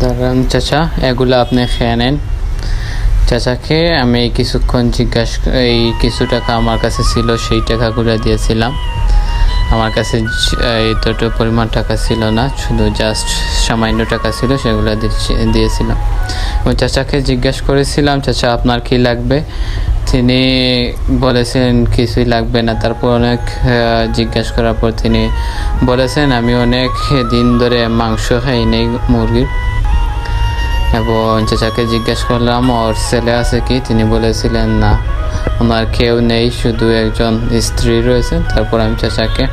ধরেন চাচা, এগুলো আপনি খেয়ে নেন। চাচাকে আমি কিছুক্ষণ এই কিছু টাকা আমার কাছে ছিল, সেই টাকাগুলো দিয়েছিলাম। আমার কাছে এতটা পরিমাণ টাকা ছিল না, শুধু জাস্ট সামান্য টাকা ছিল, সেগুলো দিয়েছিলাম। এবং চাচাকে জিজ্ঞেস করেছিলাম, চাচা আপনার কি লাগবে? তিনি বলেছেন কিছুই লাগবে না। তারপর অনেক জিজ্ঞেস করার পর তিনি বলেছেন, আমি অনেক দিন ধরে মাংস খাই নেই মুরগির। এবং চাচাকে জিজ্ঞেস করলাম ওর ছেলে আছে কি? তিনি বলেছিলেন না, ওনার কেউ নেই, শুধু একজন স্ত্রী রয়েছে। তারপর আমি চাচাকে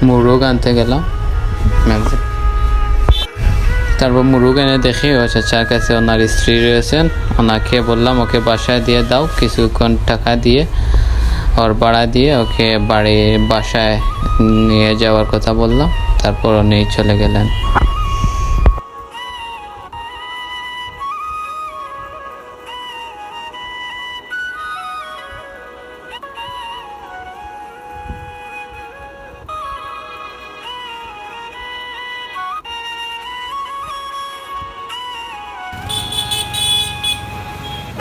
মুরগ আনতে গেলাম। তারপর মুরগ এনে দেখি ও চাচার কাছে ওনার স্ত্রী রয়েছেন। ওনাকে বললাম ওকে বাসায় দিয়ে দাও, কিছুক্ষণ টাকা দিয়ে ওর ভাড়া দিয়ে ওকে বাসায় নিয়ে যাওয়ার কথা বললাম। তারপর উনি চলে গেলেন।